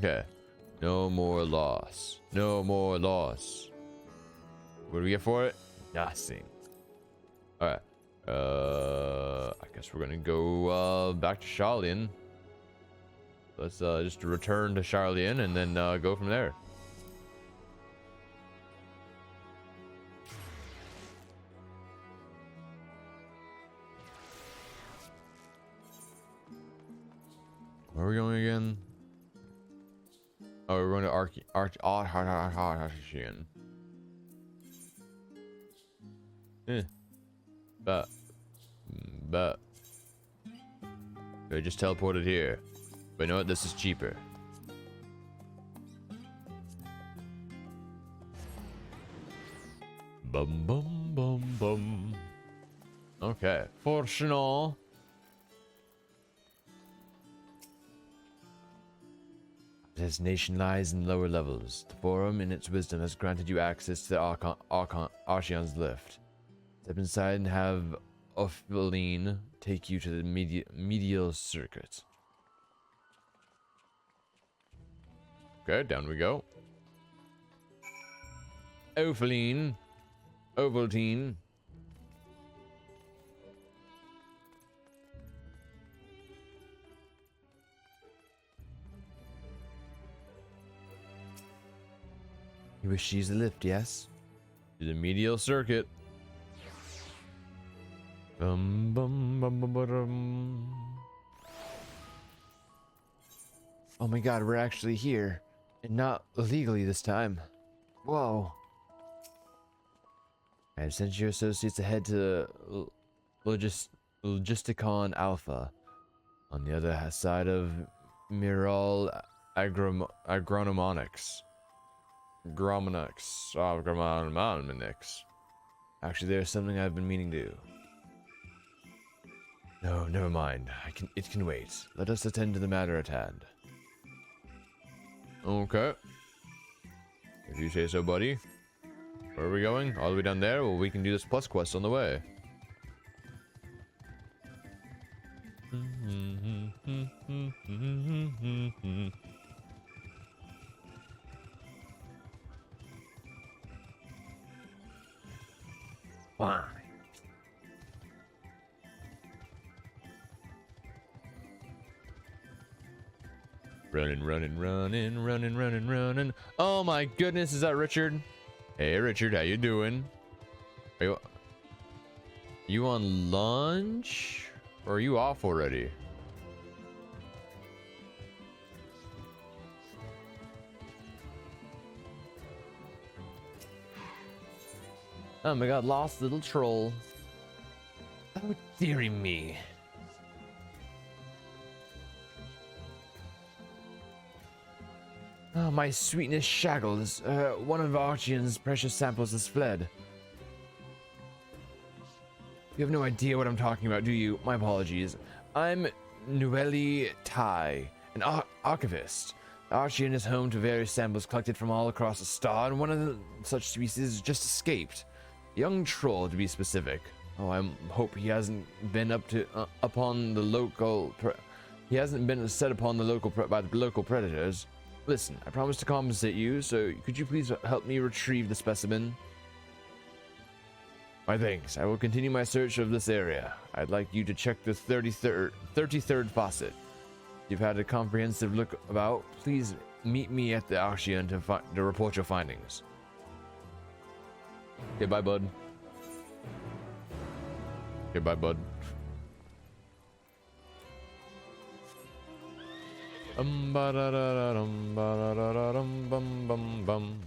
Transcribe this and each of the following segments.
Okay. No more loss. No more loss. What do we get for it? Nothing. Alright. I guess we're gonna go back to Sharlayan. Let's just return to Sharlayan and then go from there. Where are we going again? Oh, we're going to Archian. But we just teleported here. But you know what? This is cheaper. Bum bum bum bum. Okay, fortunate. This nation lies in lower levels. The Forum, in its wisdom, has granted you access to the Archeon's lift. Step inside and have Opheline take you to the medial circuit. Okay, down we go. Opheline. Ovaltine. You wish to use the lift, yes? To the medial circuit. Bum bum bum bum bum. Oh my god, we're actually here. And not illegally this time. Whoa. I have sent your associates ahead to Logisticon Alpha. On the other side of Miral Agronomics. Agronomics. Actually, there's something I've been meaning to do. No, never mind. It can wait. Let us attend to the matter at hand. Okay. If you say so, buddy. Where are we going? All the way down there? Well, we can do this plus quest on the way. Fine. Running. Oh my goodness, is that Richard? Hey Richard, how you doing? Are you on lunch? Or are you off already? Oh my god, lost little troll. Oh dearie me. Oh, my sweetness shaggles. One of Archeon's precious samples has fled. You have no idea what I'm talking about, do you? My apologies. I'm Nueli Tai, an archivist. Archeon is home to various samples collected from all across the star, and one of such species just escaped. Young troll, to be specific. Oh, I hope he hasn't been upon the local. He hasn't been set upon the local by the local predators. Listen, I promise to compensate you, so could you please help me retrieve the specimen? My thanks. I will continue my search of this area. I'd like you to check the 33rd faucet. You've had a comprehensive look about. Please meet me at the Archeon to report your findings. Okay, bye, bud. Okay, bye, bud. Ba da da da dum ba da da da dum bum bum bum.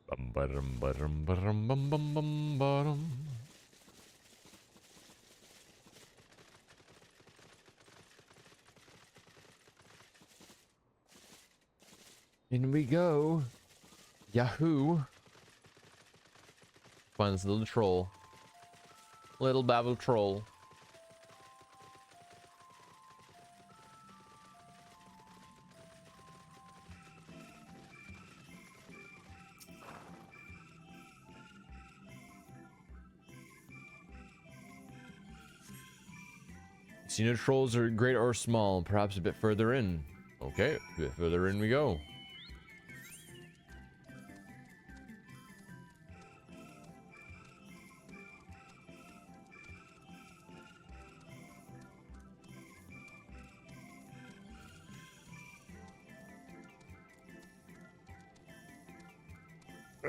Bum ba dum ba dum ba dum bum bum bum ba dum. In we go. Yahoo. Find this little troll. Little babble troll. See no trolls are great or small, perhaps a bit further in. Okay, a bit further in we go.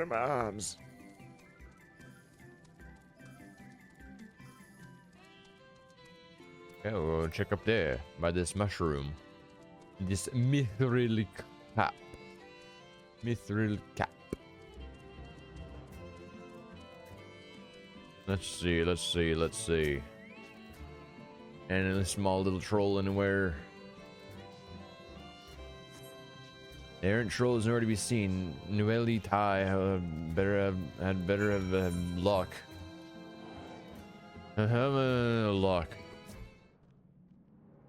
My arms. Okay, we'll go check up there by this mushroom. This mithril cap. Mithril cap. Let's see, let's see, let's see. And a small little troll anywhere. Errant troll is nowhere to be seen. Nueli Tai had better have luck. Luck.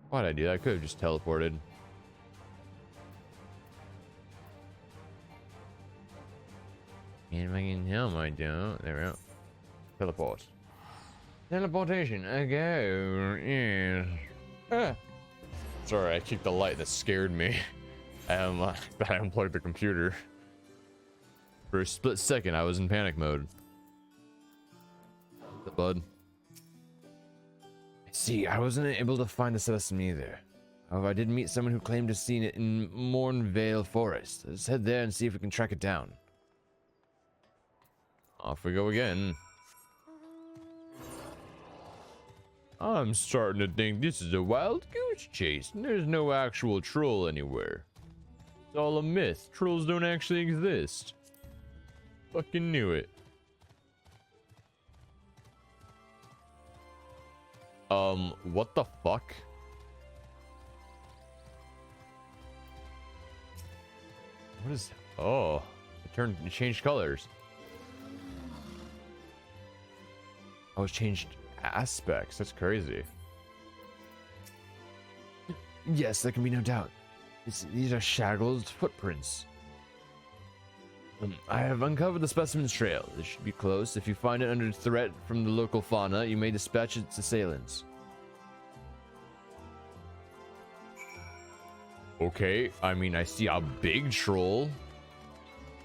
Why'd I do that? I could have just teleported. And if I can help, I don't. There we go. Teleport. Teleportation. I go. Yes. Ah. Sorry, I kicked the light that scared me. I unplugged the computer. For a split second, I was in panic mode. The bud. See, I wasn't able to find the specimen either. However, I did meet someone who claimed to have seen it in Mornvale Forest. Let's head there and see if we can track it down. Off we go again. I'm starting to think this is a wild goose chase, and there's no actual troll anywhere. It's all a myth. Trolls don't actually exist. Fucking knew it. What the fuck? What is... Oh, it changed colors. Oh, it's changed aspects. That's crazy. Yes, there can be no doubt. These are Shaggle's footprints. I have uncovered the specimen's trail. It should be close. If you find it under threat from the local fauna, you may dispatch its assailants. Okay, I mean, I see a big troll.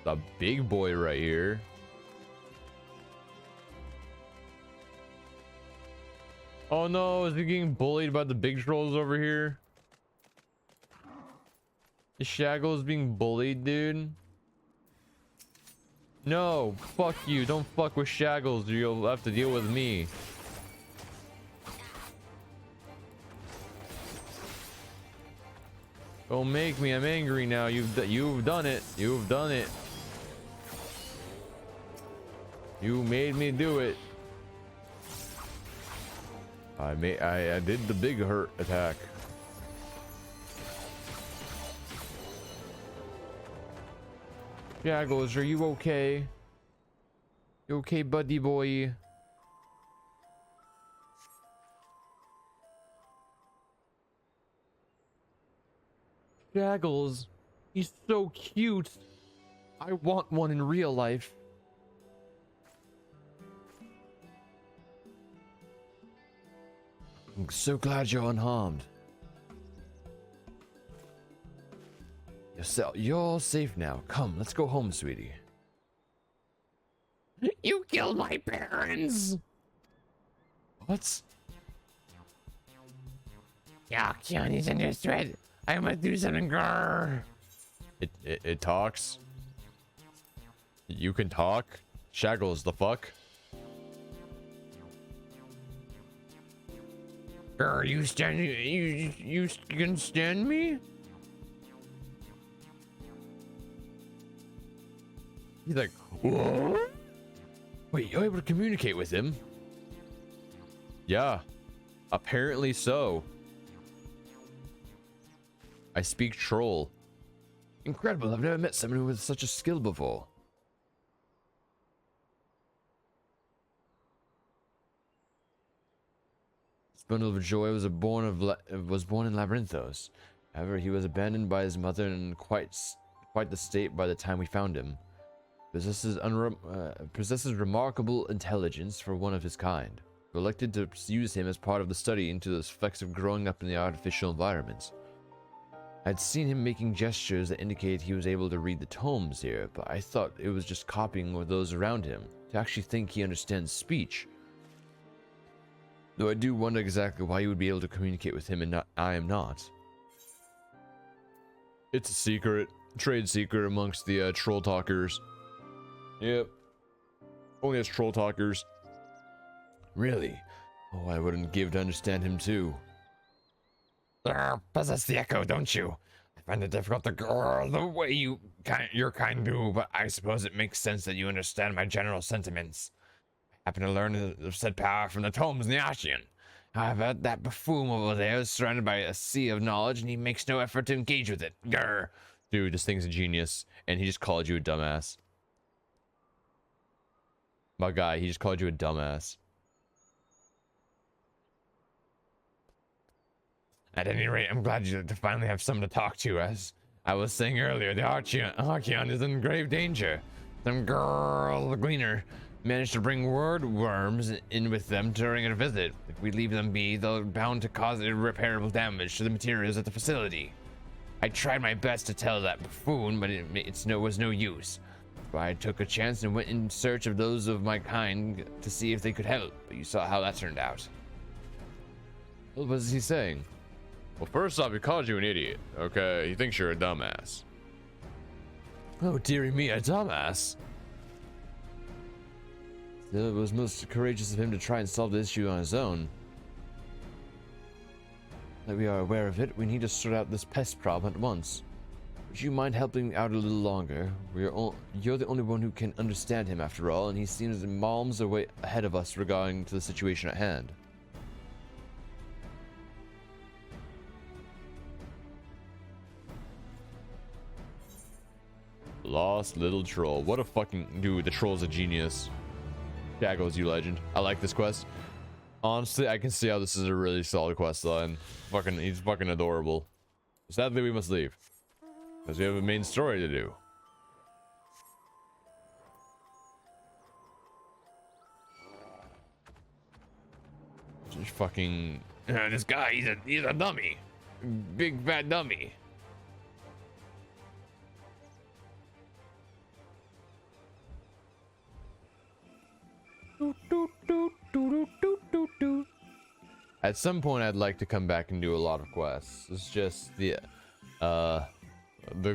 A big boy right here. Oh no, is he getting bullied by the big trolls over here? The Shaggle is being bullied, dude. No, fuck you. Don't fuck with Shaggles, or you'll have to deal with me. Don't make me. I'm angry now. You've done it. You've done it. You made me do it. I did the big hurt attack. Shaggles, are you okay? You okay, buddy boy? Shaggles, he's so cute. I want one in real life. I'm so glad you're unharmed. You're safe now. Come, let's go home, sweetie. You killed my parents! What? Yeah, Keanu's under threat. I must do something. Grrr. It talks. You can talk? Shaggles, the fuck? Grrr, you can stand me? He's like, what? Wait, you're able to communicate with him? Yeah, apparently so. I speak troll. Incredible, I've never met someone with such a skill before. This bundle of joy was born in Labyrinthos. However, he was abandoned by his mother and in quite the state by the time we found him. Possesses remarkable intelligence for one of his kind. who elected to use him as part of the study into the effects of growing up in the artificial environments. I'd seen him making gestures that indicated he was able to read the tomes here, but I thought it was just copying with those around him, to actually think he understands speech. Though I do wonder exactly why he would be able to communicate with him and I am not. It's a secret, trade secret amongst the troll talkers. Yep. Only us troll talkers. Really? Oh, I wouldn't give to understand him too. Possess the echo, don't you? I find it difficult to grow the way your kind do, but I suppose it makes sense that you understand my general sentiments. I happen to learn of said power from the tomes in the Ashian. However, that buffoon over there is surrounded by a sea of knowledge, and he makes no effort to engage with it. Grr. Dude, this thing's a genius, and he just called you a dumbass. My guy, he just called you a dumbass. At any rate, I'm glad you to finally have someone to talk to. As I was saying earlier, the Archeon is in grave danger. Some girl, the Gleaner, managed to bring word worms in with them during a visit. If we leave them be, they're bound to cause irreparable damage to the materials at the facility. I tried my best to tell that buffoon, but it was no use. So I took a chance and went in search of those of my kind to see if they could help, but you saw how that turned out. What was he saying? Well, first off, he called you an idiot, okay? He thinks you're a dumbass. Oh, dearie me, a dumbass? Still, it was most courageous of him to try and solve the issue on his own. That we are aware of it, we need to sort out this pest problem at once. Would you mind helping out a little longer? You're the only one who can understand him after all, and he seems miles away ahead of us regarding to the situation at hand. Lost little troll. What a fucking dude. The troll's a genius. There goes you, legend. I like this quest. Honestly, I can see how this is a really solid quest line. He's fucking adorable. Sadly, we must leave because we have a main story to do. Just fucking this guy. He's a dummy. Big fat dummy. At some point, I'd like to come back and do a lot of quests. It's just the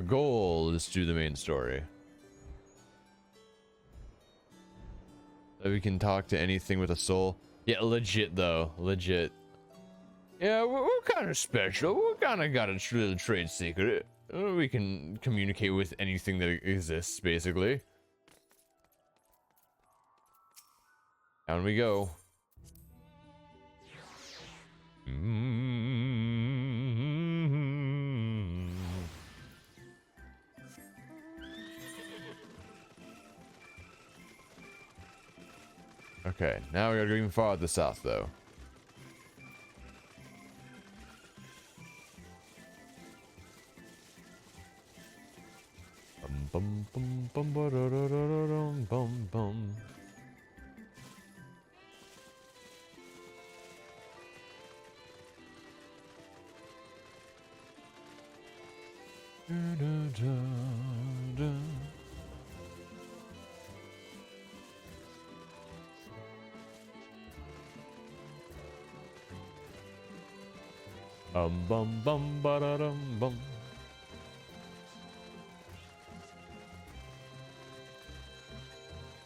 goal is to do the main story. So we can talk to anything with a soul. Yeah, legit though, legit. Yeah, we're kind of special. We kind of got a little trade secret. We can communicate with anything that exists, basically. Down we go. Okay, now we gotta go even farther south, though. Bum bum bum bum bum bum bum. Bum bum ba da dum bum.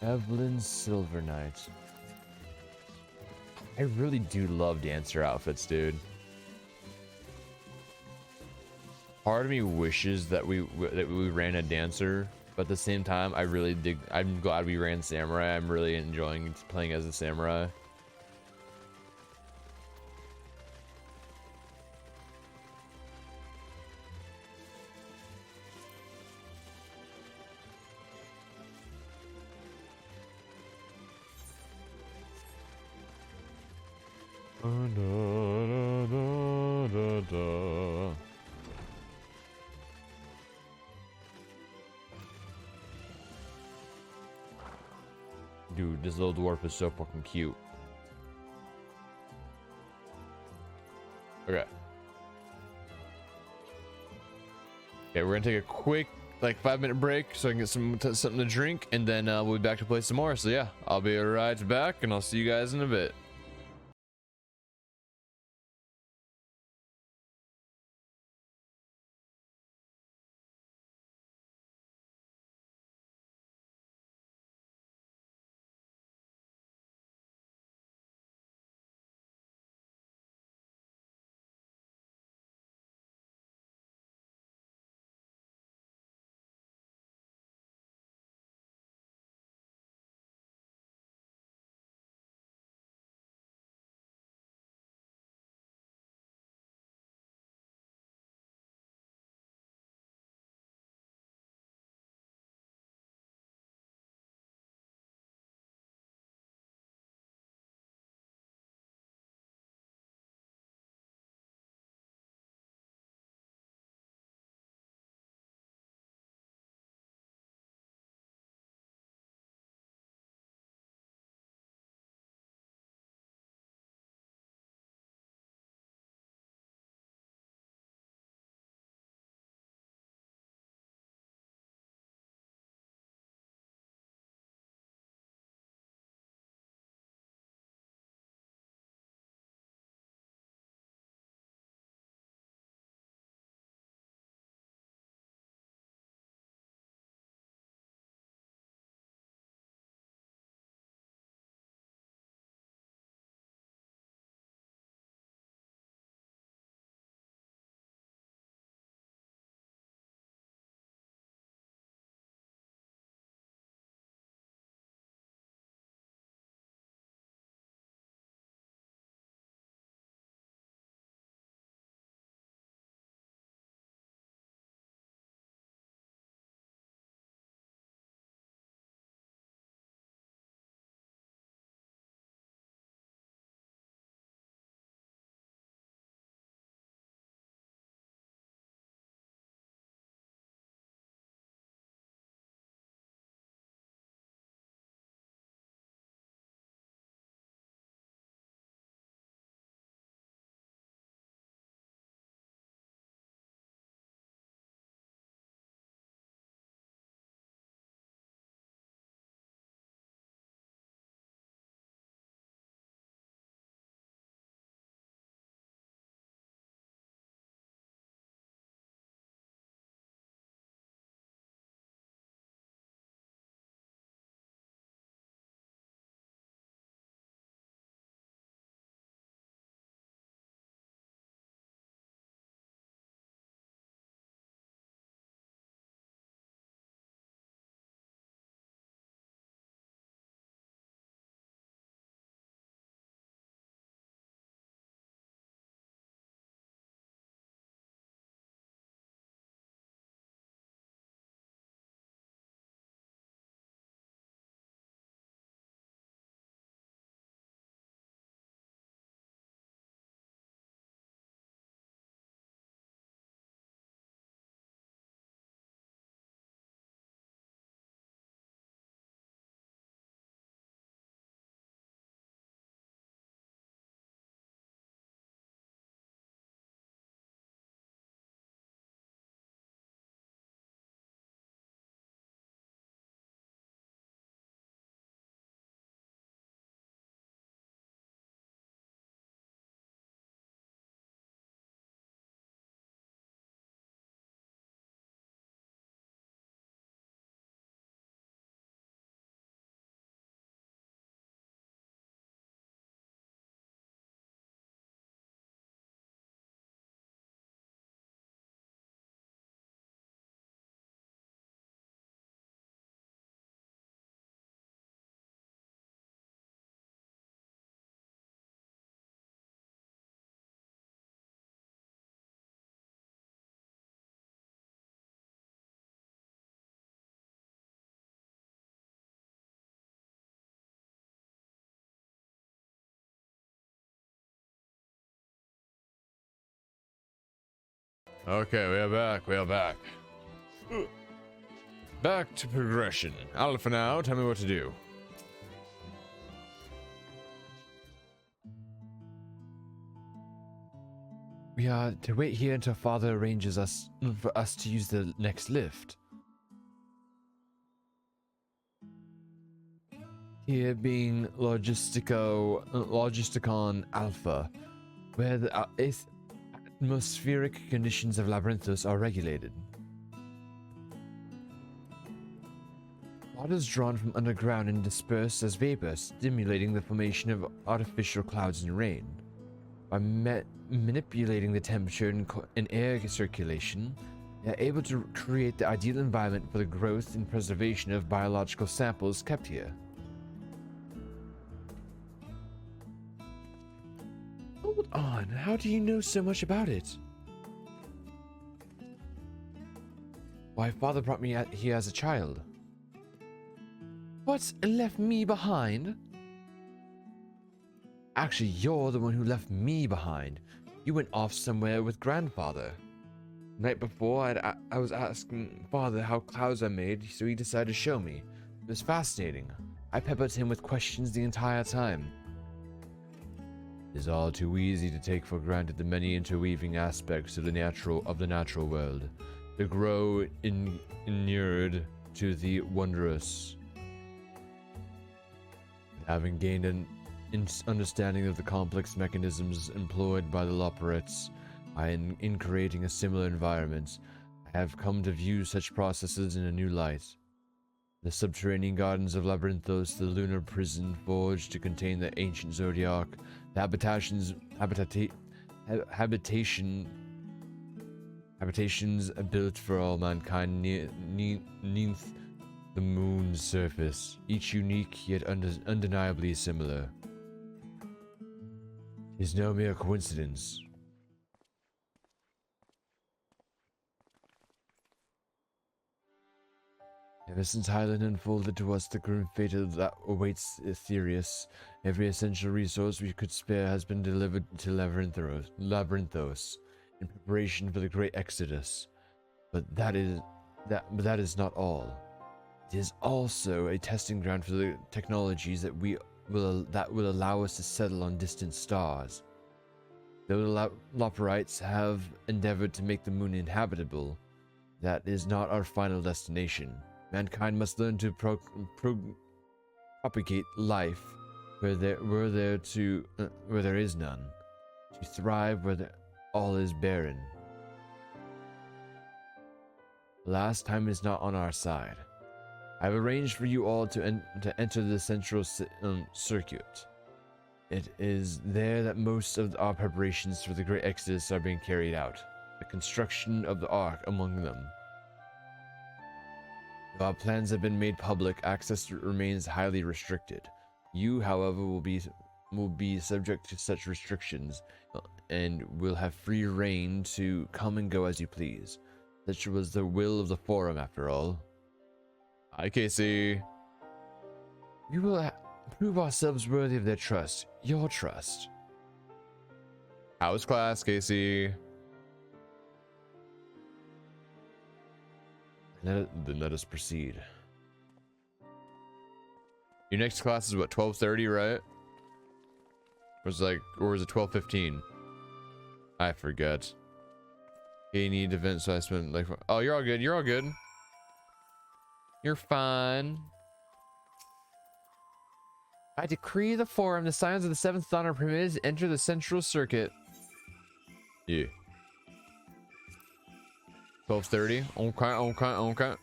Evelyn Silver Knight. I really do love dancer outfits, dude. Part of me wishes that we ran a dancer, but at the same time, I really dig. I'm glad we ran samurai. I'm really enjoying playing as a samurai. Dude, this little dwarf is so fucking cute. Okay. Okay, we're gonna take a quick, like, 5-minute break so I can get something to drink, and then we'll be back to play some more. So yeah, I'll be right back, and I'll see you guys in a bit. Okay, we are back. We are back. Back to progression. Alpha now, tell me what to do. We are to wait here until Father arranges for us to use the next lift. Here being Logisticon Alpha, where the atmospheric conditions of Labyrinthos are regulated. Water is drawn from underground and dispersed as vapor, stimulating the formation of artificial clouds and rain. By manipulating the temperature and air circulation, they are able to create the ideal environment for the growth and preservation of biological samples kept here. Hold on, how do you know so much about it? Why, Father brought me here as a child. What? And left me behind? Actually, you're the one who left me behind. You went off somewhere with Grandfather. The night before, I was asking Father how clouds are made, so he decided to show me. It was fascinating. I peppered him with questions the entire time. It is all too easy to take for granted the many interweaving aspects of the natural world, to grow inured to the wondrous. Having gained an understanding of the complex mechanisms employed by the Loporets in creating a similar environment, I have come to view such processes in a new light. The subterranean gardens of Labyrinthos, the lunar prison forged to contain the ancient Zodiac, the habitations built for all mankind neath the moon's surface, each unique yet undeniably similar. It is no mere coincidence. Ever since Highland unfolded to us the grim fate that awaits Aetherius, every essential resource we could spare has been delivered to Labyrinthos in preparation for the great exodus. But that is not all. It is also a testing ground for the technologies that will allow us to settle on distant stars. Though the Loporites have endeavored to make the moon inhabitable, that is not our final destination. Mankind must learn to propagate life where there is none, to thrive where all is barren. Last time is not on our side. I have arranged for you all to enter the central circuit. It is there that most of our preparations for the Great Exodus are being carried out, the construction of the Ark among them. Though our plans have been made public, access remains highly restricted. You, however, will be subject to such restrictions and will have free reign to come and go as you please. Such was the will of the Forum, after all. Hi, Casey. We will prove ourselves worthy of their trust. Your trust. How's class, Casey? Then let us proceed. Your next class is what, 12:30, right? Or is it 12:15? I forget. Okay, need event, so I spent like, oh, you're all good. You're all good. You're fine. I decree the Forum, the signs of the seventh dawn are permitted to enter the central circuit. Yeah. 12:30. Okay.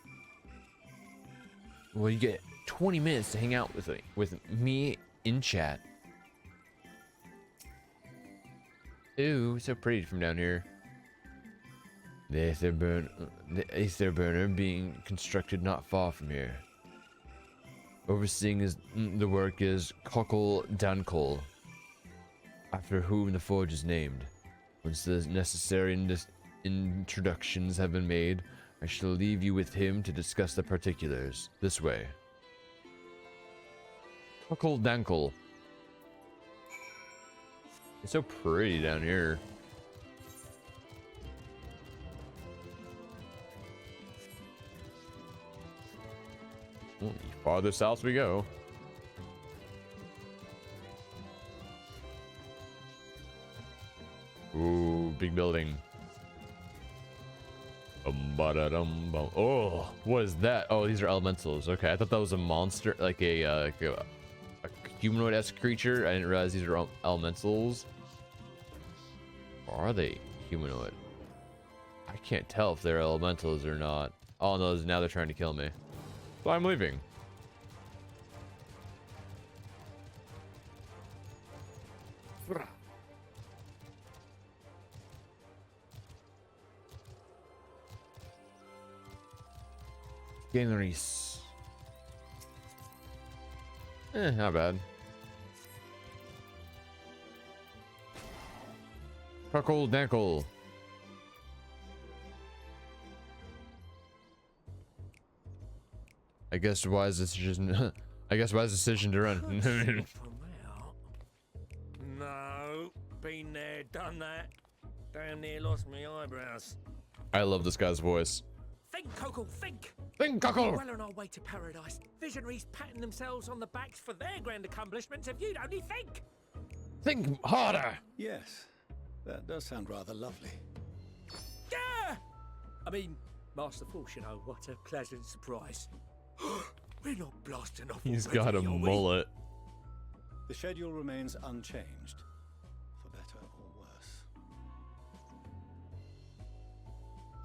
Well, you get 20 minutes to hang out with me in chat. Ooh, so pretty from down here. The Aether burner being constructed not far from here. Overseeing the work is Cockle Dankle, after whom the forge is named. Once the necessary introductions have been made, I shall leave you with him to discuss the particulars. This way. Cockle Dankle. It's so pretty down here. Well, farther south we go. Ooh, big building. Oh, what is that? Oh, these are elementals. Okay, I thought that was a monster, like a humanoid-esque creature. I didn't realize these are elementals. Or are they humanoid? I can't tell if they're elementals or not. All I know is now they're trying to kill me. So I'm leaving. Genris. Not bad. Puckle Dankle. I guess wise decision. I guess wise decision to run. No, been there, done that. Damn near lost my eyebrows. I love this guy's voice. Think, Cockle, think! Think, Cockle! Well on our way to paradise. Visionaries patting themselves on the backs for their grand accomplishments if you'd only think! Think harder! Yes, that does sound rather lovely. Yeah! I mean, Master Force, you know, what a pleasant surprise. We're not blasting off. He's already, got a are we? mullet. The schedule remains unchanged, for better or worse.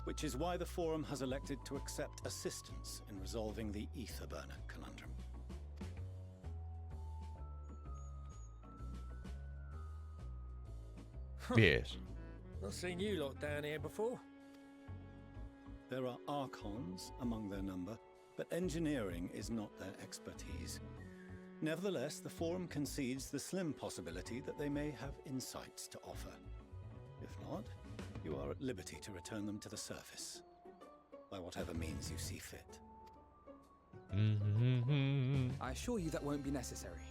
Which is why the Forum has elected to accept assistance in resolving the ether burner conundrum. Yes. Not seen you lot down here before. There are archons among their number, but engineering is not their expertise. Nevertheless, the Forum concedes the slim possibility that they may have insights to offer. If not, you are at liberty to return them to the surface, by whatever means you see fit. I assure you that won't be necessary.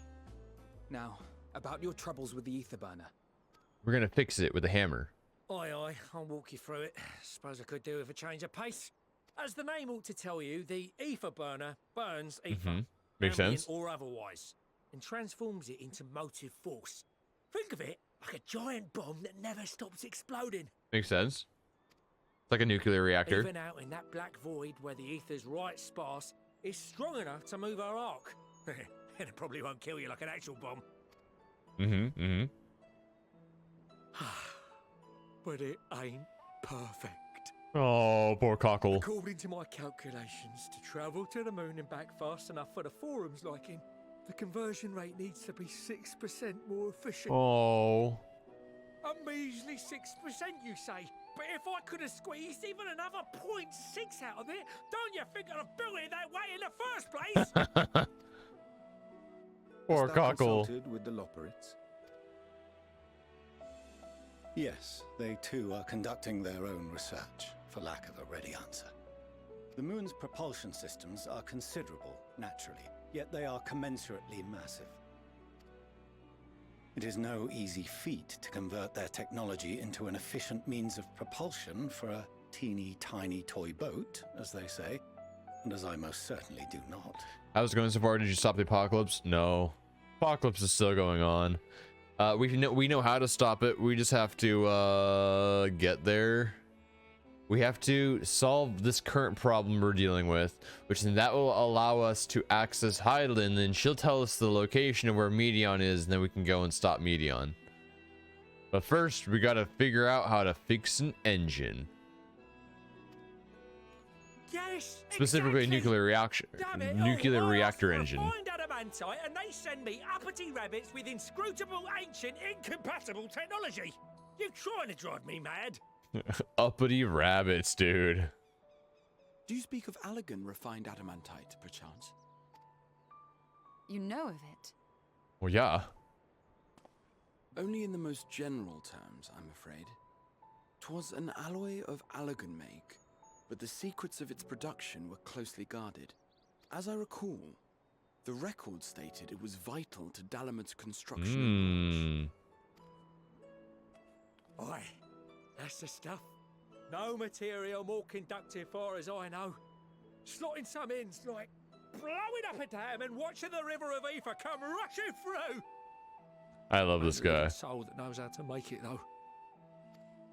Now, about your troubles with the ether burner. We're gonna fix it with a hammer. Aye, aye, I'll walk you through it. Suppose I could do with a change of pace. As the name ought to tell you, the ether burner burns ether. Makes ambient sense. or otherwise, and transforms it into motive force. Think of it like a giant bomb that never stops exploding. Makes sense. It's like a nuclear reactor. Even out in that black void where the ether's right sparse, it's strong enough to move our arc. And it probably won't kill you like an actual bomb. But it ain't perfect. Oh, poor Cockle. According to my calculations, to travel to the moon and back fast enough for the Forum's liking, the conversion rate needs to be 6% more efficient. Oh. A measly 6%, you say? But if I could have squeezed even another 0.6 out of it, don't you think I'd have built it that way in the first place? Poor Hast thou Cockle. consulted with the Loperites? Yes, they too are conducting their own research, for lack of a ready answer. The moon's propulsion systems are considerable, naturally, yet they are commensurately massive. It is no easy feat to convert their technology into an efficient means of propulsion for a teeny tiny toy boat, as they say, and as I most certainly do not. I was going so far. Did you stop the apocalypse? No. Apocalypse is still going on. We know how to stop it. We just have to get there. We have to solve this current problem we're dealing with, which then that will allow us to access Hydaelyn, and she'll tell us the location of where Medion is, and then we can go and stop Medion. But first, we gotta figure out how to fix an engine. Yes, Specifically, exactly. nuclear reaction, Damn it, nuclear I asked reactor for a engine. Find adamantite and they send me uppity rabbits with inscrutable, ancient, incompatible technology. You trying to drive me mad? Uppity rabbits, dude. Do you speak of Allegan refined adamantite, perchance? You know of it? Well, yeah. Only in the most general terms, I'm afraid. 'Twas an alloy of Allegan make, but the secrets of its production were closely guarded. As I recall, the record stated it was vital to Dalamud's construction. Aye, that's the stuff. No material more conductive far as I know. Slotting some ends like blowing up a dam and watching the river of ether come rushing through. I love this guy. Soul that knows how to make it though.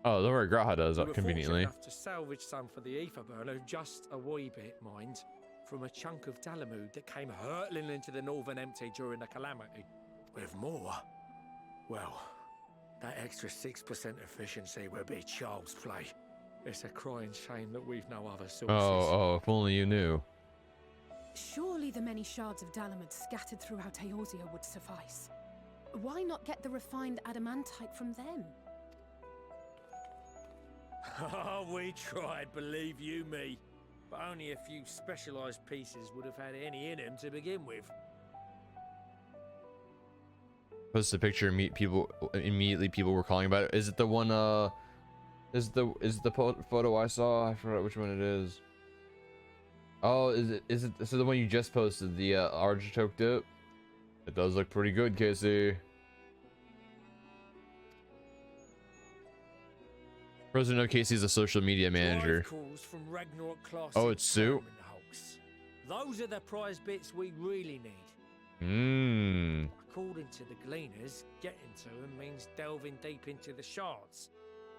Oh, the word Graha does We were conveniently. fortunate enough to salvage some for the ether burner, just a wee bit, mind, from a chunk of Dalamud that came hurtling into the Northern Empty during the calamity. With more, well, that extra 6% efficiency would be child's play. It's a crying shame that we've no other sources. Oh, if only you knew. Surely the many shards of Dalamud scattered throughout Eorzea would suffice. Why not get the refined adamantite from them? Oh, we tried, believe you me. But only a few specialised pieces would have had any in them to begin with. Post a picture, immediately people were calling about it. Is it the one, is the photo I saw? I forgot which one it is. Oh, is it so the one you just posted, the artichoke dip? It does look pretty good, Casey. For those who know, Casey's a social media manager. Calls from Ragnarok class Oh, it's Sue? Those are the prize bits we really need. According to the Gleaners, getting to them means delving deep into the shards.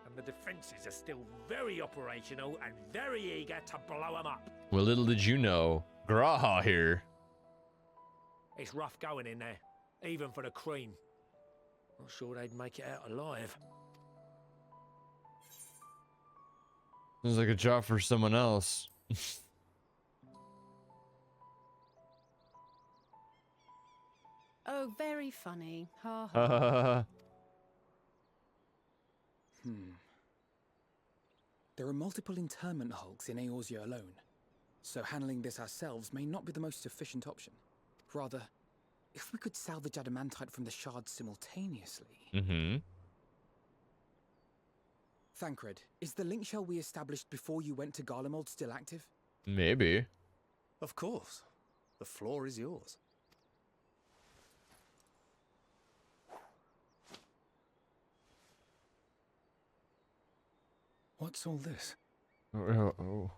And the defences are still very operational and very eager to blow them up. Well, little did you know, Graha here. It's rough going in there, even for the cream. Not sure they'd make it out alive. Sounds like a job for someone else. Oh, very funny. Ha ha. There are multiple internment hulks in Eorzea alone, so handling this ourselves may not be the most efficient option. Rather, if we could salvage adamantite from the shards simultaneously... Thancred, is the link shell we established before you went to Garlemald still active? Maybe. Of course. The floor is yours. What's all this? Oh.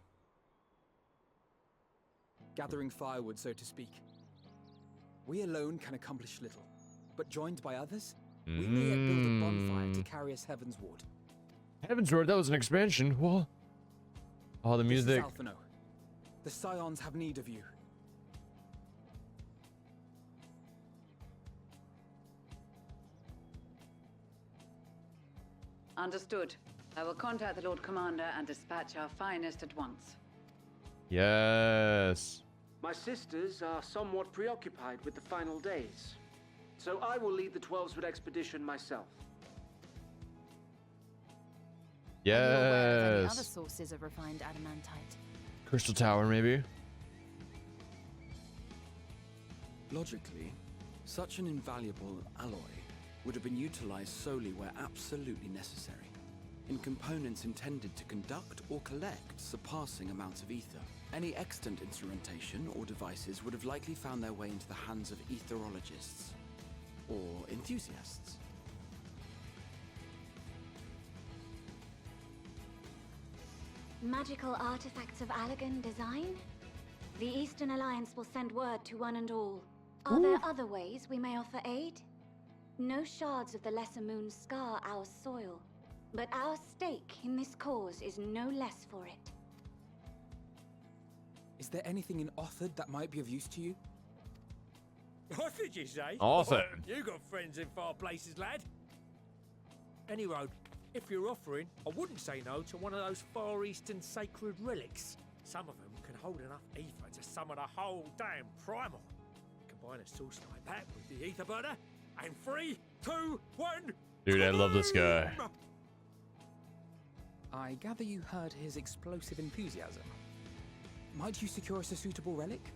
Gathering firewood, so to speak. We alone can accomplish little, but joined by others, we may yet build a bonfire to carry us heavensward. Heavensward, that was an expansion. What? Oh, the music. This is Alphino. The Scions have need of you. Understood. I will contact the Lord Commander and dispatch our finest at once. Yes. My sisters are somewhat preoccupied with the final days, so I will lead the 12-Sword expedition myself. Are you aware of any Yes. other sources of refined adamantite? Crystal Tower, maybe. Logically, such an invaluable alloy would have been utilized solely where absolutely necessary, in components intended to conduct or collect surpassing amounts of ether. Any extant instrumentation or devices would have likely found their way into the hands of etherologists or enthusiasts. Magical artifacts of Allagan design? The Eastern Alliance will send word to one and all. Are there other ways we may offer aid? No shards of the Lesser Moon scar our soil, but our stake in this cause is no less for it. Is there anything in Othard that might be of use to you? What did you say? Othard. You got friends in far places, lad. Any road, if you're offering, I wouldn't say no to one of those Far Eastern sacred relics. Some of them can hold enough ether to summon a whole damn primal. Combine a source like that with the ether burner, and 3, 2, 1. Dude, I love this guy. I gather you heard his explosive enthusiasm. Might you secure us a suitable relic?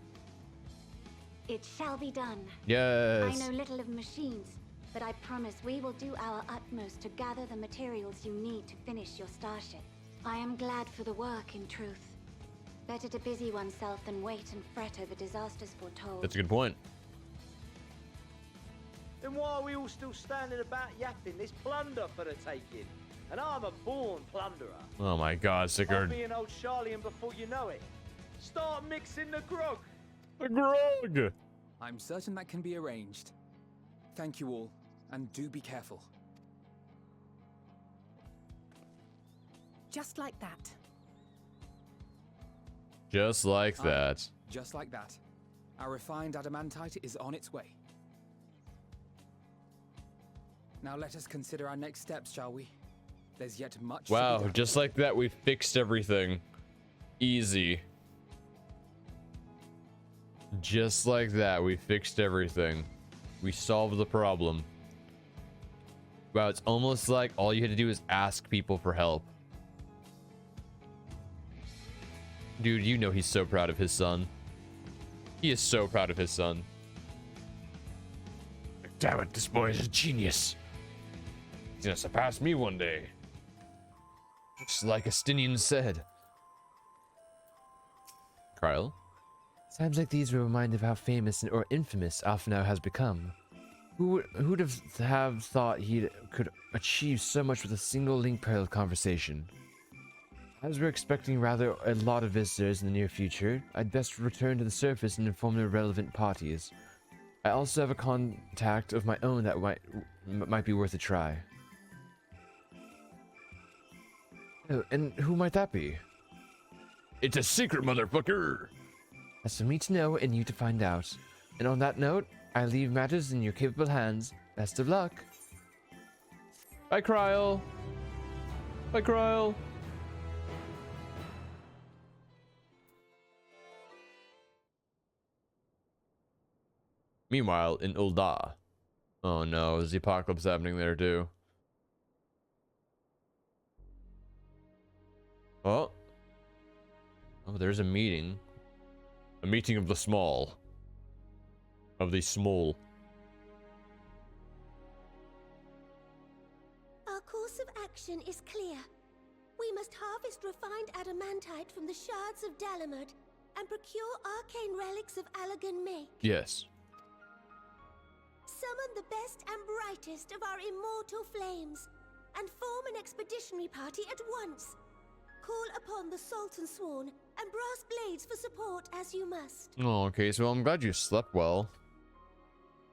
It shall be done. Yes. I know little of machines, but I promise we will do our utmost to gather the materials you need to finish your starship. I am glad for the work, in truth. Better to busy oneself than wait and fret over disasters foretold. That's a good point. Then why are we all still standing about yapping? There's plunder for the taking. And I'm a born plunderer. Oh my God, I'll Sickard. be an old Sharlayan before you know it. Start mixing the grog. The grog. I'm certain that can be arranged. Thank you all, and do be careful. Just like that. Just like that. Just like that. Our refined adamantite is on its way. Now let us consider our next steps, shall we? There's yet much to be Wow, done. just like that, we fixed everything. Easy. Just like that, we fixed everything. We solved the problem. Wow, it's almost like all you had to do is ask people for help. Dude, you know he's so proud of his son. He is so proud of his son. Damn it, this boy is a genius. He's gonna surpass me one day. Just like Astinian said. Kyle? Times like these remind of how famous or infamous Alphanau has become. Who'd have thought he could achieve so much with a single link-parallel conversation? As we're expecting rather a lot of visitors in the near future, I'd best return to the surface and inform the relevant parties. I also have a contact of my own that might be worth a try. Oh, and who might that be? It's a secret, motherfucker! That's for me to know and you to find out. And on that note, I leave matters in your capable hands. Best of luck. Bye, Kryl. Bye, Kryl. Meanwhile, in Ul'dah. Oh no, is the apocalypse happening there too? Oh. Oh, there's a meeting. A meeting of the small. Of the small. Our course of action is clear. We must harvest refined adamantite from the shards of Dalamud and procure arcane relics of Allagan make. Yes. Summon the best and brightest of our immortal flames and form an expeditionary party at once. Call upon the Sultan Sworn and Brass Blades for support as you must. Oh, okay, so I'm glad you slept well.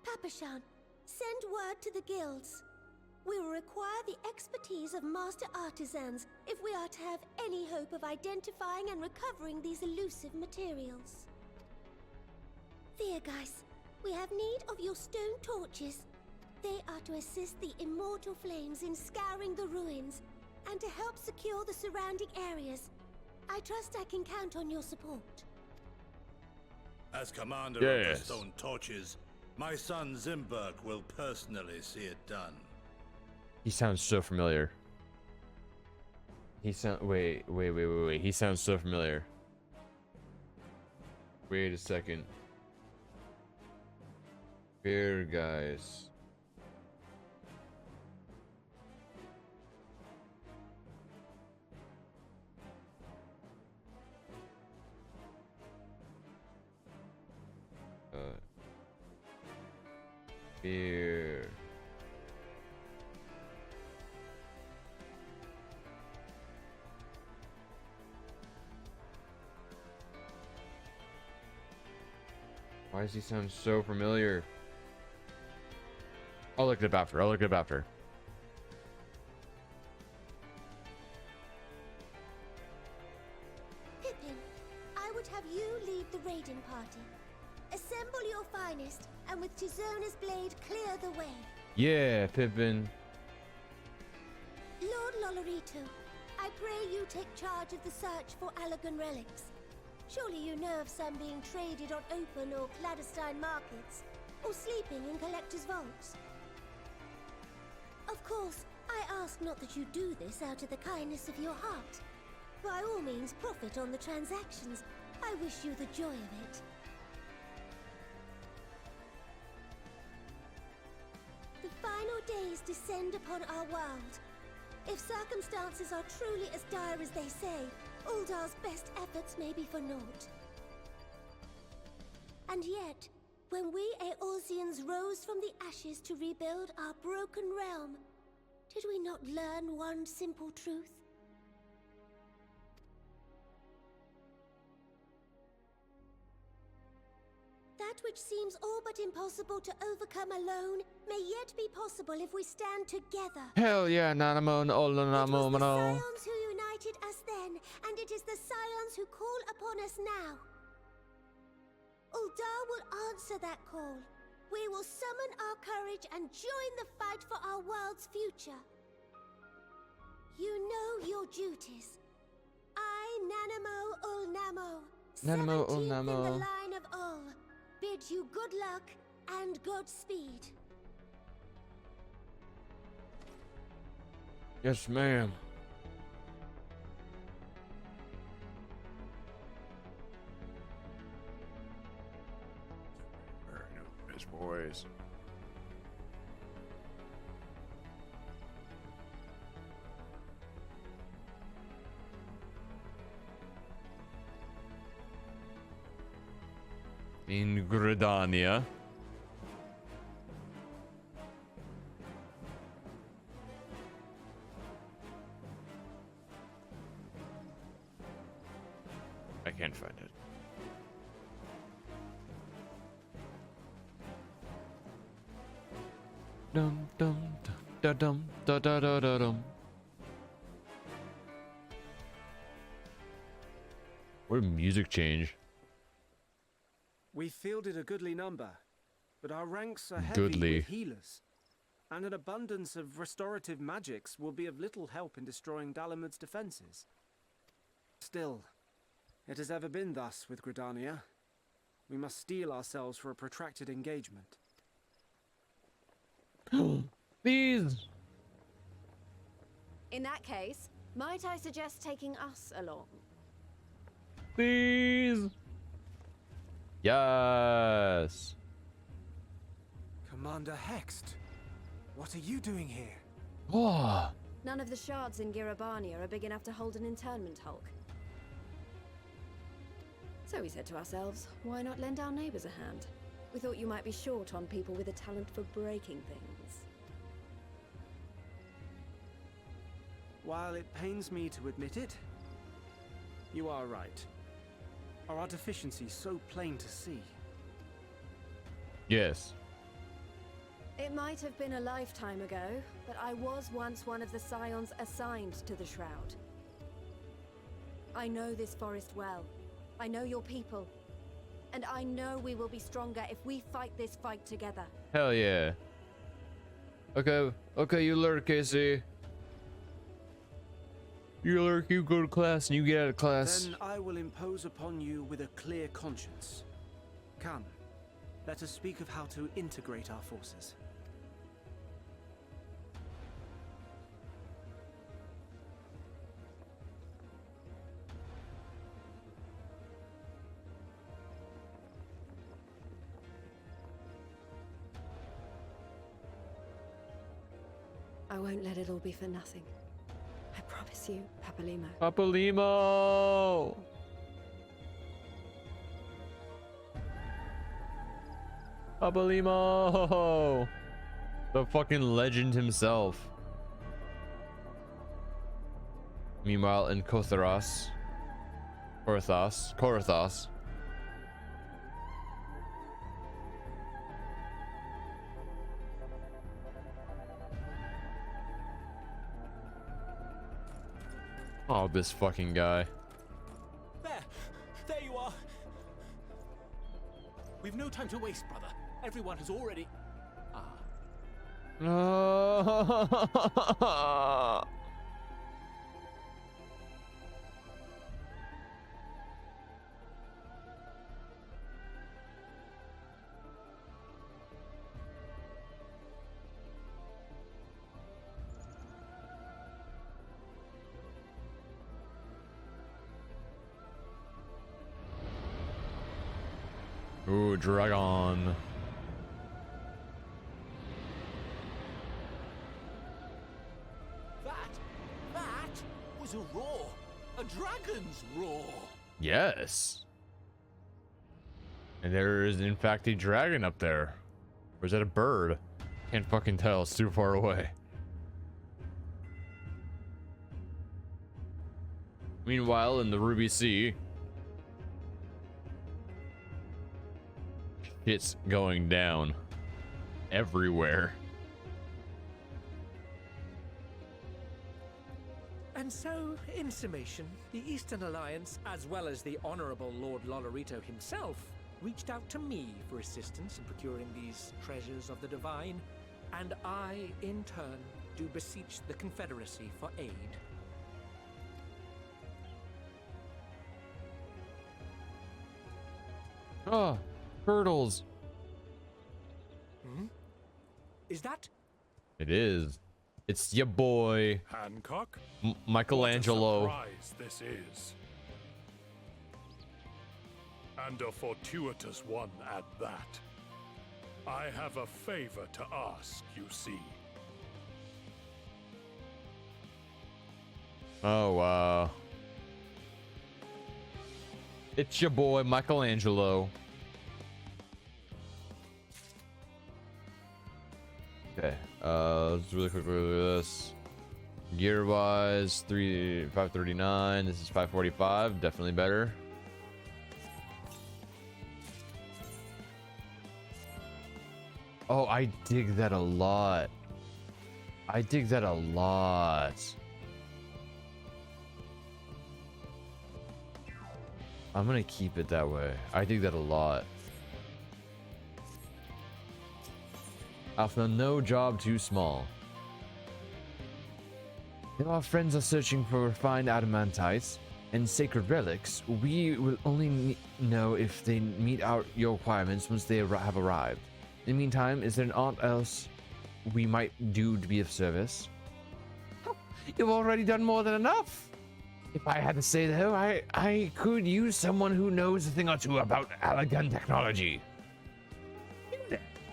Papashan, send word to the guilds. We will require the expertise of master artisans if we are to have any hope of identifying and recovering these elusive materials. Viergeist, we have need of your stone torches. They are to assist the immortal flames in scouring the ruins and to help secure the surrounding areas. I trust I can count on your support. As commander of the stone torches, my son Zimberg will personally see it done. He sounds so familiar. Wait. He sounds so familiar. Wait a second. Here, guys. Here. Why does he sound so familiar? I'll look it up after. Pippin, I would have you lead the raiding party. Assemble your finest, and with Tizona's blade clear the way. Yeah, Pippin. Lord Lolorito, I pray you take charge of the search for Allagan relics. Surely you know of some being traded on open or clandestine markets, or sleeping in collectors' vaults. Of course, I ask not that you do this out of the kindness of your heart. By all means, profit on the transactions. I wish you the joy of it. The final days descend upon our world. If circumstances are truly as dire as they say, Ul'dah's best efforts may be for naught. And yet, when we Eorzeans rose from the ashes to rebuild our broken realm, did we not learn one simple truth? That which seems all but impossible to overcome alone may yet be possible if we stand together. Hell yeah, Nanamon, It was the Olanamo. Scions who united star will answer that call. We will summon our courage and join the fight for our world's future. You know your duties. I, Nanamo Ul Namo, Nanamo Ul 17th in the Namo. line of Ul, bid you good luck and Godspeed. Yes, ma'am. His voice. In Gridania. I can't find it. Dum dum da dum da da da da dum. What a music change. We fielded a goodly number, but our ranks are heavy Goodly. with healers, and an abundance of restorative magics will be of little help in destroying Dalamud's defenses. Still, it has ever been thus with Gridania. We must steel ourselves for a protracted engagement. Please. In that case, might I suggest taking us along? Please. Yes. Commander Hext, what are you doing here? Oh. None of the shards in Girabania are big enough to hold an internment hulk. So we said to ourselves, why not lend our neighbors a hand? We thought you might be short on people with a talent for breaking things. While it pains me to admit it, you are right. Are our deficiencies so plain to see? Yes. It might have been a lifetime ago, but I was once one of the scions assigned to the Shroud. I know this forest well. I know your people. And I know we will be stronger if we fight this fight together. Hell yeah. Okay, you lurk, Casey. You lurk, you go to class, and you get out of class. Then I will impose upon you with a clear conscience. Come, let us speak of how to integrate our forces. I won't let it all be for nothing. I promise you, Papalimo. Papalimo! Papalimo! The fucking legend himself. Meanwhile, in Kothos. Oh, this fucking guy. There you are. We've no time to waste, brother. Everyone has already... Ooh, dragon. That was a roar. A dragon's roar. Yes. And there is, in fact, a dragon up there. Or is that a bird? Can't fucking tell. It's too far away. Meanwhile, in the Ruby Sea, shit's going down everywhere. And so, in summation, the Eastern Alliance, as well as the Honourable Lord Lolorito himself, reached out to me for assistance in procuring these treasures of the divine, and I, in turn, do beseech the Confederacy for aid. Oh, turtles. Hmm? Is that? It is. It's your boy. Hancock? Michelangelo. What a surprise this is. And a fortuitous one at that. I have a favor to ask, you see. Oh, wow. It's your boy, Michelangelo. Okay, let's really quickly look at this. Gear wise, 539. This is 545. Definitely better. Oh, I dig that a lot. I dig that a lot. I'm gonna keep it that way. I dig that a lot. I found no job too small. If our friends are searching for refined adamantites and sacred relics, we will only know if they meet your requirements once they have arrived. In the meantime, is there aught else we might do to be of service? You've already done more than enough. If I had to say though, I could use someone who knows a thing or two about Allagan technology.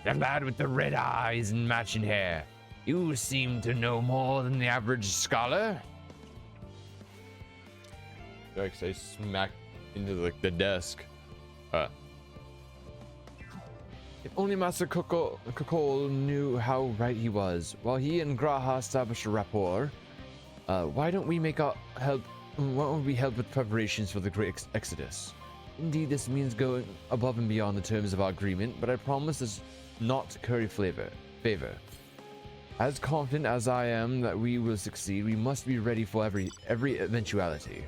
The lad with the red eyes and matching hair. You seem to know more than the average scholar. Yikes, I smacked into the desk. If only Master Kokol knew how right he was. While he and Graha established a rapport, why don't we help with preparations for the Great Exodus? Indeed, this means going above and beyond the terms of our agreement, but I promise this not to curry favor. As confident as I am that we will succeed, we must be ready for every eventuality.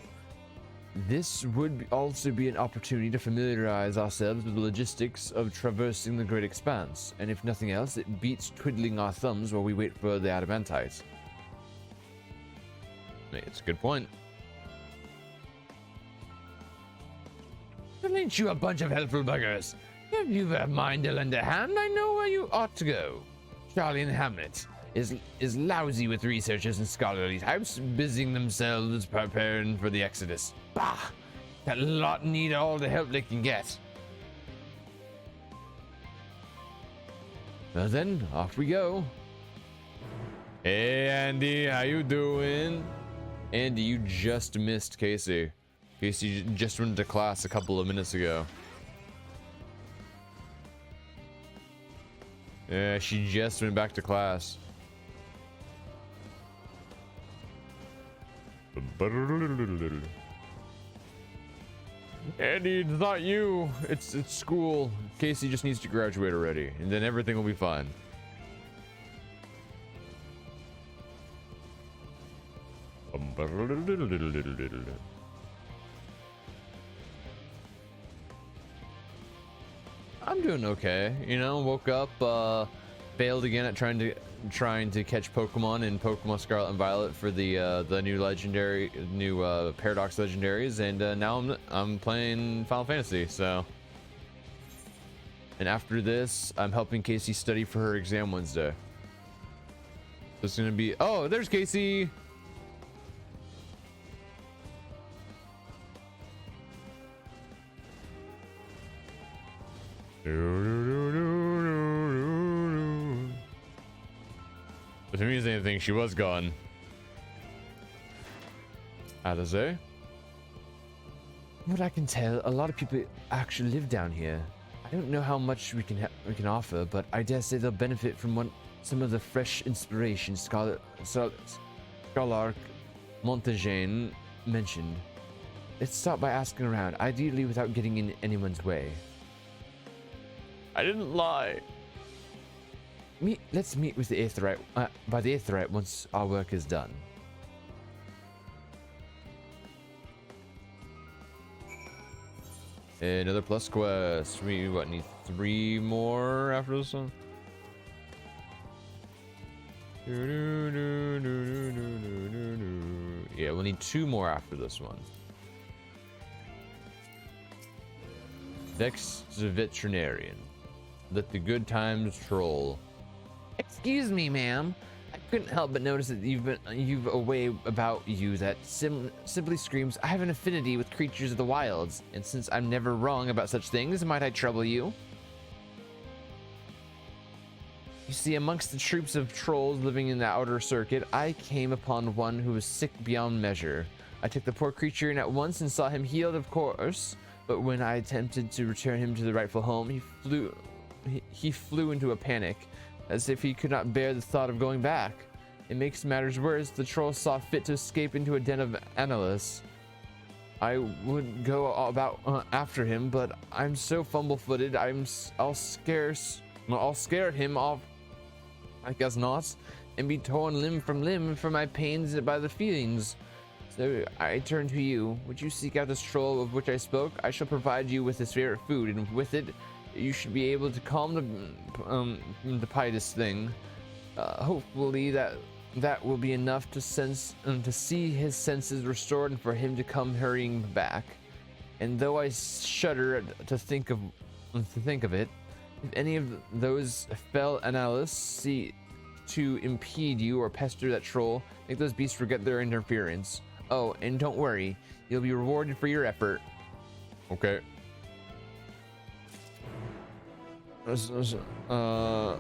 This would also be an opportunity to familiarize ourselves with the logistics of traversing the Great Expanse, and if nothing else, it beats twiddling our thumbs while we wait for the adamantites. It's a good point. Well, ain't you a bunch of helpful buggers? If you've a mind to lend a hand, I know where you ought to go. Sharlayan Hamlet is lousy with researchers and scholarly types busying themselves preparing for the Exodus. Bah! That lot need all the help they can get. Well then, off we go. Hey Andy, how you doing? Andy, you just missed Casey. Casey just went to class a couple of minutes ago. Yeah, she just went back to class. Andy, it's not you. It's school. Casey just needs to graduate already, and then everything will be fine. I'm doing okay, you know. Woke up, failed again at trying to catch Pokemon in Pokemon Scarlet and Violet for the new Paradox legendaries, and now I'm playing Final Fantasy. So, and after this, I'm helping Casey study for her exam Wednesday. So it's gonna be there's Casey. If it means anything, she was gone. How to say? What I can tell, a lot of people actually live down here. I don't know how much we can offer, but I dare say they'll benefit from some of the fresh inspiration Scholar Montagane mentioned. Let's start by asking around, ideally without getting in anyone's way. I didn't lie. Let's meet with the Aetheryte by the Aetheryte once our work is done. Another plus quest. We what, need 3 more after this one? Yeah, we'll need 2 more after this one. Vex the veterinarian. Let the good times troll. Excuse me, ma'am. I couldn't help but notice that you've a way about you that simply screams, I have an affinity with creatures of the wilds, and since I'm never wrong about such things, might I trouble you? You see, amongst the troops of trolls living in the outer circuit, I came upon one who was sick beyond measure. I took the poor creature in at once and saw him healed, of course, but when I attempted to return him to the rightful home, he flew into a panic, as if he could not bear the thought of going back. It makes matters worse, the troll saw fit to escape into a den of animals. I would go about after him, but I'm so fumble-footed, I'll scare him off, I guess not, and be torn limb from limb for my pains by the feelings. So I turn to you. Would you seek out this troll of which I spoke? I shall provide you with his favorite food, and with it, you should be able to calm the pietous thing. Hopefully that will be enough to see his senses restored and for him to come hurrying back. And though I shudder to think of it, if any of those fell analysts see to impede you or pester that troll, make those beasts forget their interference. Oh, and don't worry, you'll be rewarded for your effort. Okay. Hello,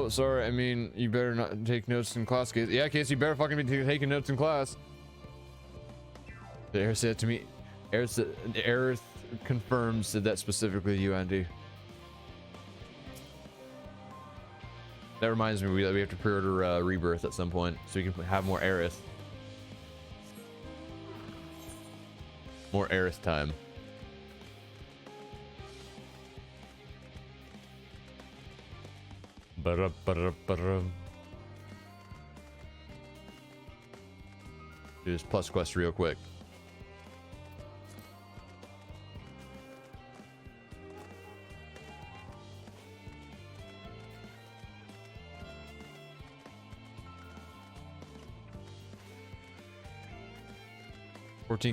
sorry, I mean, you better not take notes in class, Casey. Yeah, Casey, you better fucking be taking notes in class. The air said to me, Aerith confirms, said that specifically to you, Andy. That reminds me, we have to pre-order Rebirth at some point, so we can have more Aerith. More Aerith time. Do this plus quest real quick.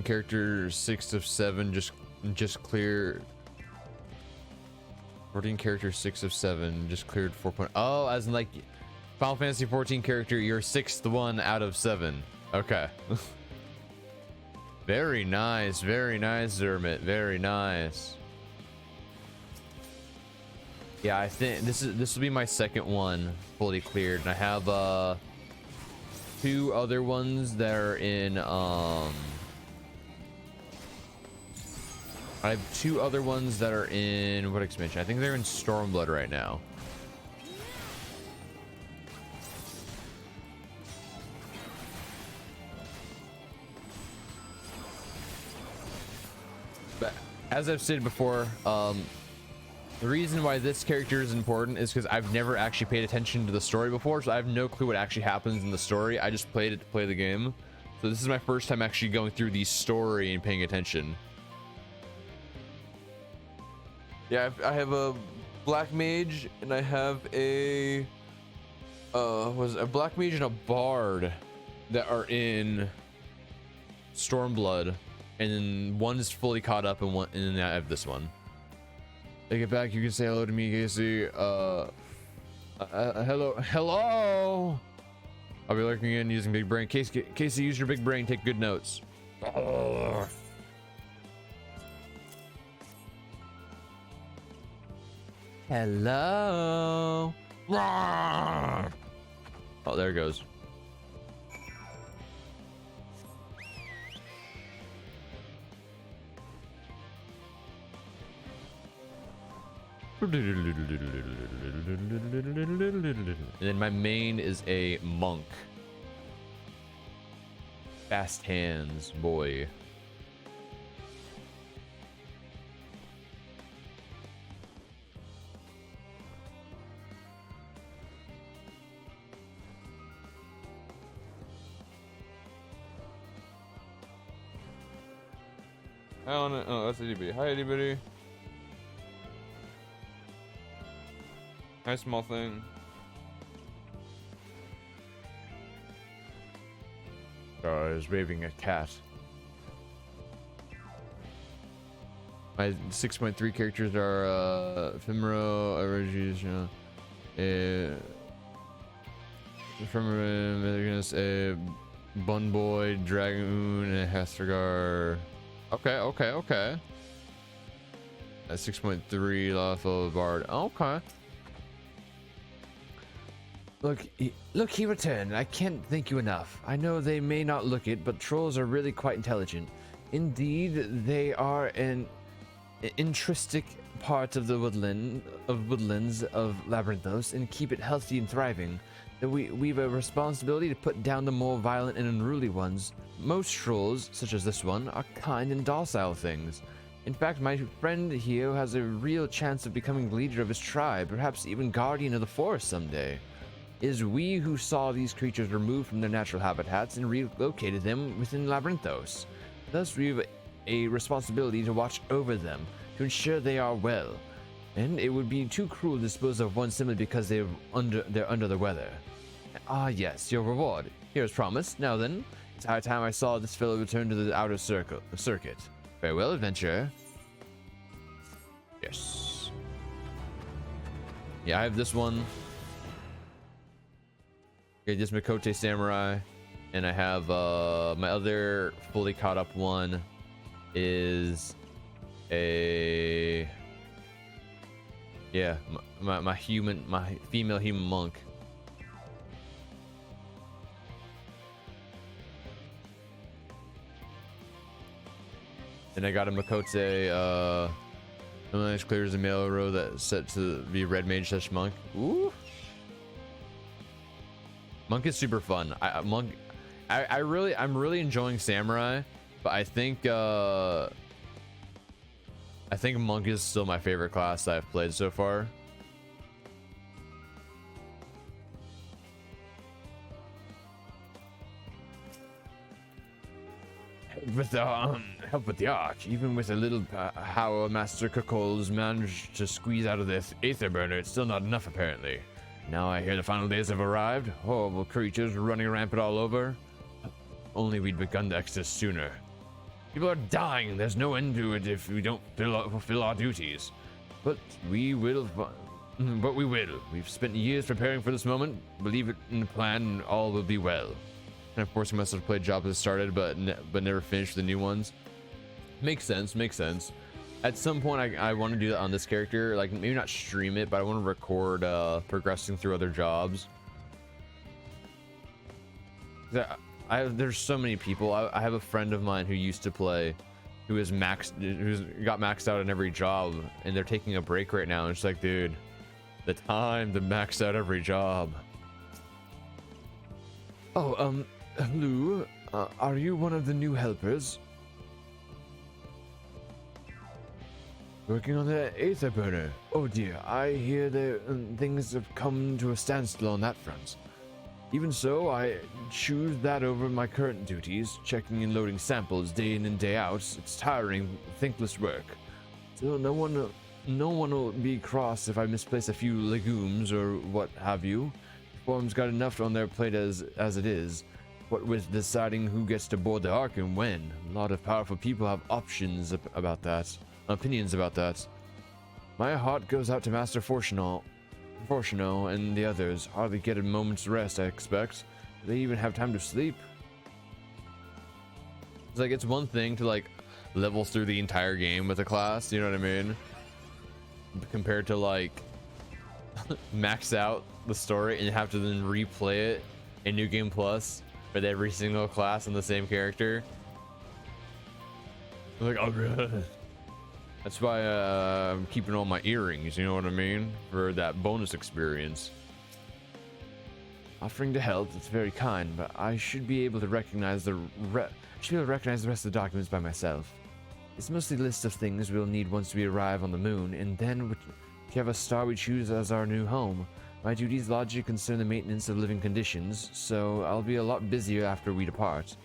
Characters 6 of 7 just cleared. 14 characters 6 of 7 just cleared 4. Oh, as in like Final Fantasy 14 character, you're 6th one out of 7. Okay. Very nice, Zermit. Very nice. Yeah, I think this will be my second one fully cleared, and I have 2 other ones that are in I have 2 other ones that are in what expansion? I think they're in Stormblood right now. But as I've said before, the reason why this character is important is because I've never actually paid attention to the story before, so I have no clue what actually happens in the story. I just played it to play the game. So this is my first time actually going through the story and paying attention. Yeah, I have a black mage, and I have a black mage and a bard that are in Stormblood, and then one is fully caught up, and then I have this one. When I get back, you can say hello to me, Casey. Hello. I'll be lurking in using big brain. Casey, use your big brain. Take good notes. Hello. Oh, there it goes. And then my main is a monk. Fast hands, boy. I don't know. Oh, that's itty bitty. Hi, itty bitty. Hi, small thing. Oh, I was waving a cat. My 6.3 characters are Ephemeral, Regis, Ephemeral, Bun Boy, Dragoon, and Hestergar. Okay. That's 6.3 lawful bard. Okay. Look, he returned. I can't thank you enough. I know they may not look it, but trolls are really quite intelligent. Indeed, they are an intrinsic part of the woodlands of Labyrinthos and keep it healthy and thriving. We've a responsibility to put down the more violent and unruly ones. Most trolls, such as this one, are kind and docile things. In fact, my friend here has a real chance of becoming leader of his tribe, perhaps even guardian of the forest someday. It is we who saw these creatures removed from their natural habitats and relocated them within Labyrinthos. Thus, we've a responsibility to watch over them, to ensure they are well. And it would be too cruel to dispose of one simply because they're under the weather. Ah yes, your reward. Here as promised. Now then, it's high time I saw this fellow return to the outer circuit. Farewell, adventurer. Yes. Yeah, I have this one. Okay, this Mikote Samurai. And I have my other fully caught up one is a my female human monk. And I got a Mikote nice clears a male row that's set to be red mage / monk. Ooh. Monk is super fun. I'm really enjoying samurai, but I think monk is still my favorite class that I've played so far. With the help with the arc, even with a little how Master Kukul's managed to squeeze out of this aether burner, it's still not enough apparently. Now I hear the final days have arrived. Horrible creatures running rampant all over. Only we'd begun the exodus sooner. People are dying. There's no end to it if we don't fulfill our duties. But we will. We've spent years preparing for this moment. Believe it in the plan, and all will be well. And of course, we must have played jobs that started, but never finished the new ones. Makes sense. At some point, I want to do that on this character. Like maybe not stream it, but I want to record progressing through other jobs. There's so many people. I have a friend of mine who used to play, who's got maxed out in every job, and they're taking a break right now. And it's like, dude, the time to max out every job. Oh, Lou, are you one of the new helpers? Working on the aether burner. Oh dear, I hear that things have come to a standstill on that front. Even so, I choose that over my current duties, checking and loading samples day in and day out. It's tiring, thankless work. So no one will be cross if I misplace a few legumes or what have you. Form's got enough on their plate as it is. What with deciding who gets to board the Ark and when. A lot of powerful people have opinions about that. My heart goes out to Master Fortuno and the others. Hardly get a moment's rest, I expect. Do they even have time to sleep? It's like, it's one thing to like level through the entire game with a class, you know what I mean? Compared to like max out the story and have to then replay it in New Game Plus with every single class and the same character. I'm like, oh god. That's why I'm keeping all my earrings, you know what I mean? For that bonus experience. Offering to help, it's very kind, but I should be able to recognize the rest of the documents by myself. It's mostly a list of things we'll need once we arrive on the moon, and then whichever star we choose as our new home. My duties largely concern the maintenance of living conditions, so I'll be a lot busier after we depart.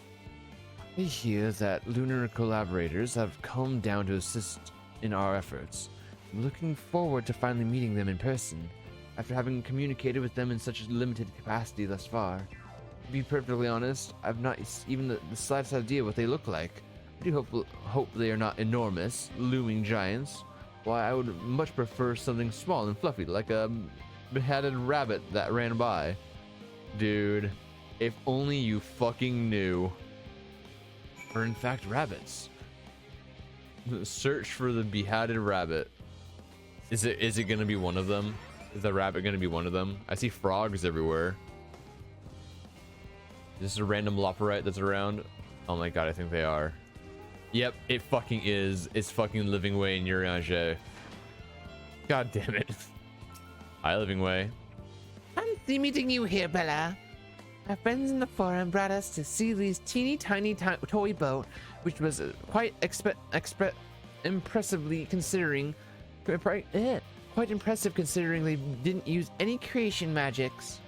We hear that lunar collaborators have come down to assist in our efforts. I'm looking forward to finally meeting them in person, after having communicated with them in such a limited capacity thus far. To be perfectly honest, I've not even the slightest idea what they look like. I do hope they are not enormous, looming giants. Why, I would much prefer something small and fluffy, like a beheaded rabbit that ran by. Dude, if only you fucking knew. Or in fact, rabbits. Search for the beheaded rabbit. Is it gonna be one of them? Is the rabbit gonna be one of them? I see frogs everywhere. Is this a random loporite that's around? Oh my god, I think they are. Yep, it fucking is. It's fucking Living Way in Urianger. God damn it. Hi, Living Way. Fancy meeting you here, Bella. My friends in the forum brought us to see these teeny tiny toy boat, which was quite impressive considering they didn't use any creation magics.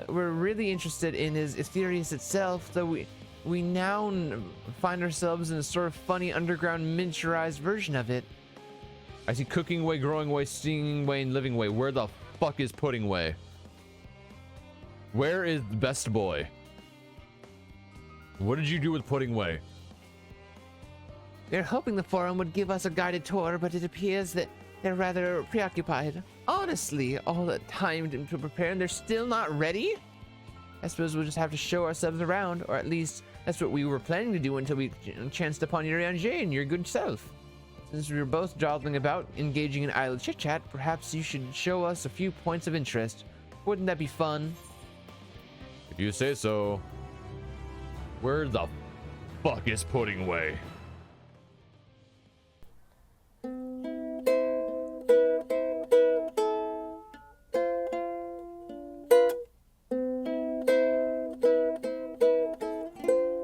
We're really interested in his Ethereus itself, though we now find ourselves in a sort of funny underground miniaturized version of it. I see Cooking Way, Growing Way, Stinging Way, and Living Way. Where the fuck is Pudding Way? Where is the best boy? What did you do with Pudding Way? We're hoping the forum would give us a guided tour, but it appears that they're rather preoccupied. Honestly, all the time to prepare and they're still not ready? I suppose we'll just have to show ourselves around, or at least that's what we were planning to do until we chanced upon Urianger and your good self. Since we were both dawdling about, engaging in idle chit-chat, perhaps you should show us a few points of interest. Wouldn't that be fun? If you say so. Where the fuck is Pudding Way?